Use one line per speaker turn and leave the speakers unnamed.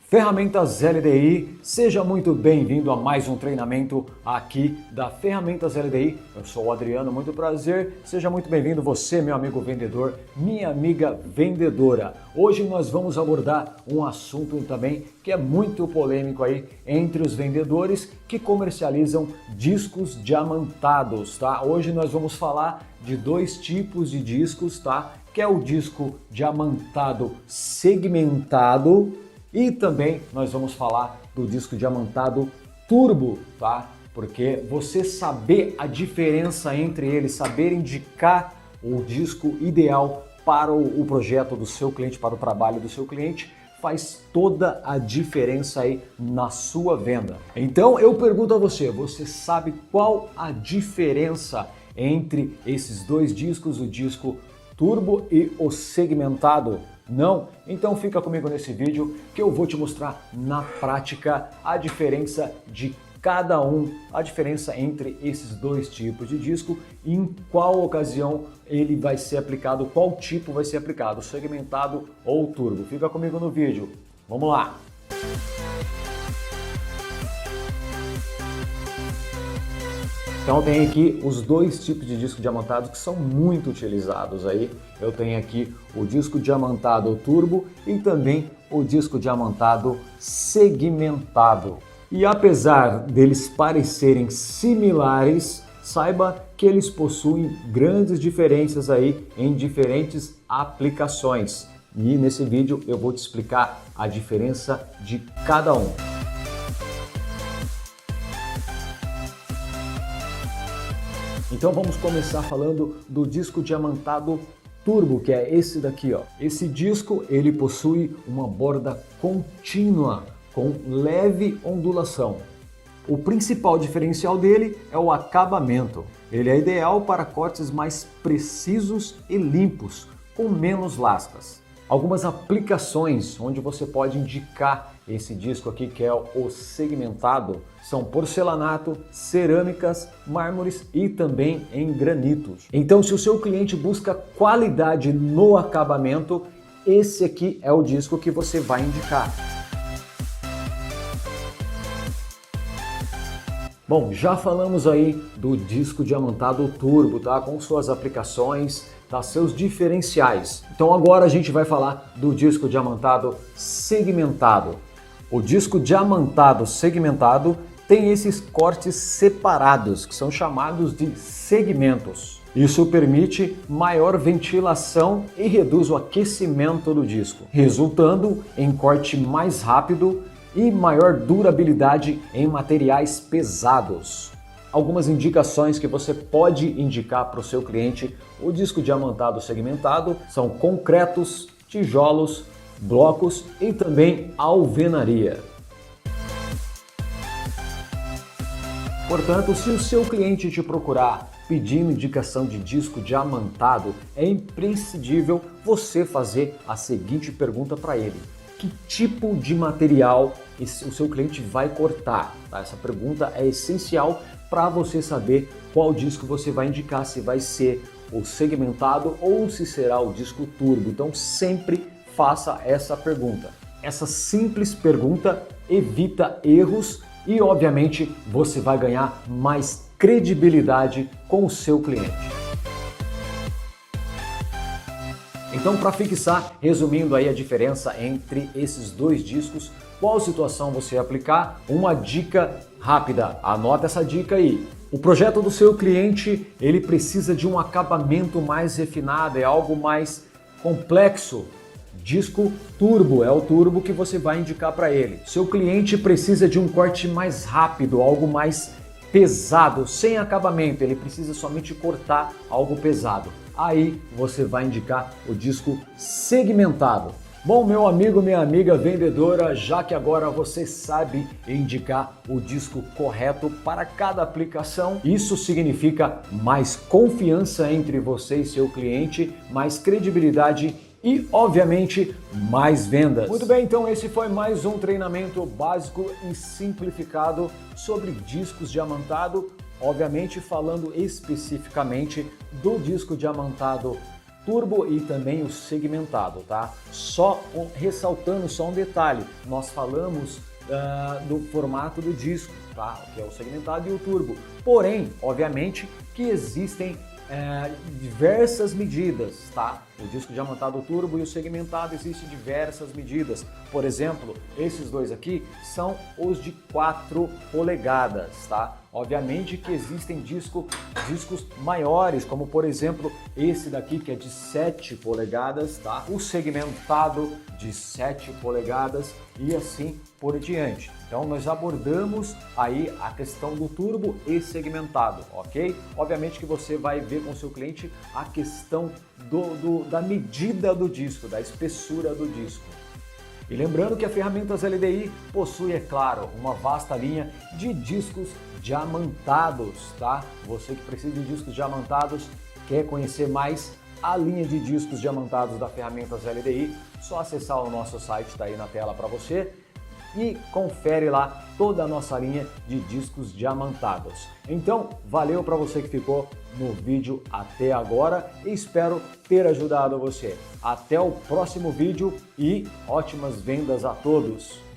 Ferramentas LDI, seja muito bem-vindo a mais um treinamento aqui da Ferramentas LDI. Eu sou o Adriano, muito prazer. Seja muito bem-vindo você, meu amigo vendedor, minha amiga vendedora. Hoje nós vamos abordar um assunto também que é muito polêmico aí entre os vendedores que comercializam discos diamantados, tá? Hoje nós vamos falar de dois tipos de discos, tá? Que é o disco diamantado segmentado e também nós vamos falar do disco diamantado turbo, tá? Porque você saber a diferença entre eles, saber indicar o disco ideal para o projeto do seu cliente, para o trabalho do seu cliente, faz toda a diferença aí na sua venda. Então eu pergunto a você, você sabe qual a diferença entre esses dois discos, o disco turbo e o segmentado? Não? Então fica comigo nesse vídeo que eu vou te mostrar na prática a diferença de cada um, a diferença entre esses dois tipos de disco e em qual ocasião ele vai ser aplicado, qual tipo vai ser aplicado, segmentado ou turbo. Fica comigo no vídeo. Vamos lá! Então tem aqui os dois tipos de disco diamantado que são muito utilizados aí. Eu tenho aqui o disco diamantado turbo e também o disco diamantado segmentado. E apesar deles parecerem similares, saiba que eles possuem grandes diferenças aí em diferentes aplicações. E nesse vídeo eu vou te explicar a diferença de cada um. Então vamos começar falando do disco diamantado turbo, que é esse daqui, ó. Esse disco ele possui uma borda contínua com leve ondulação. O principal diferencial dele é o acabamento. Ele é ideal para cortes mais precisos e limpos, com menos lascas. Algumas aplicações onde você pode indicar esse disco aqui, que é o segmentado, são porcelanato, cerâmicas, mármores e também em granitos. Então, se o seu cliente busca qualidade no acabamento, esse aqui é o disco que você vai indicar. Bom, já falamos aí do disco diamantado turbo, tá? Com suas aplicações, tá? Seus diferenciais. Então agora a gente vai falar do disco diamantado segmentado. O disco diamantado segmentado tem esses cortes separados, que são chamados de segmentos. Isso permite maior ventilação e reduz o aquecimento do disco, resultando em corte mais rápido e maior durabilidade em materiais pesados. Algumas indicações que você pode indicar para o seu cliente o disco diamantado segmentado são concretos, tijolos, blocos e também alvenaria. Portanto, se o seu cliente te procurar pedindo indicação de disco diamantado, é imprescindível você fazer a seguinte pergunta para ele: que tipo de material o seu cliente vai cortar? Tá? Essa pergunta é essencial para você saber qual disco você vai indicar, se vai ser o segmentado ou se será o disco turbo. Então sempre faça essa pergunta. Essa simples pergunta evita erros e, obviamente, você vai ganhar mais credibilidade com o seu cliente. Então, para fixar, resumindo aí a diferença entre esses dois discos, qual situação você aplicar, uma dica rápida, anota essa dica aí. O projeto do seu cliente, ele precisa de um acabamento mais refinado, é algo mais complexo. Disco turbo, é o turbo que você vai indicar para ele. Seu cliente precisa de um corte mais rápido, algo mais pesado, sem acabamento, ele precisa somente cortar algo pesado. Aí você vai indicar o disco segmentado. Bom, meu amigo, minha amiga vendedora, já que agora você sabe indicar o disco correto para cada aplicação, isso significa mais confiança entre você e seu cliente, mais credibilidade e, obviamente, mais vendas. Muito bem, então esse foi mais um treinamento básico e simplificado sobre discos diamantado, obviamente falando especificamente do disco diamantado turbo e também o segmentado, tá? Ressaltando só um detalhe, nós falamos do formato do disco, tá? Que é o segmentado e o turbo. Porém, obviamente que existem diversas medidas, tá? O disco diamantado turbo e o segmentado existem diversas medidas. Por exemplo, esses dois aqui são os de 4 polegadas, tá? Obviamente que existem discos maiores, como por exemplo esse daqui que é de 7 polegadas, tá? O segmentado de 7 polegadas e assim por diante. Então nós abordamos aí a questão do turbo e segmentado, ok? Obviamente que você vai ver com o seu cliente a questão da medida do disco, da espessura do disco. E lembrando que a Ferramentas LDI possui, é claro, uma vasta linha de discos diamantados, tá? Você que precisa de discos diamantados, quer conhecer mais a linha de discos diamantados da Ferramentas LDI, só acessar o nosso site, tá aí na tela para você, e confere lá toda a nossa linha de discos diamantados. Então, valeu para você que ficou no vídeo até agora e espero ter ajudado você. Até o próximo vídeo e ótimas vendas a todos!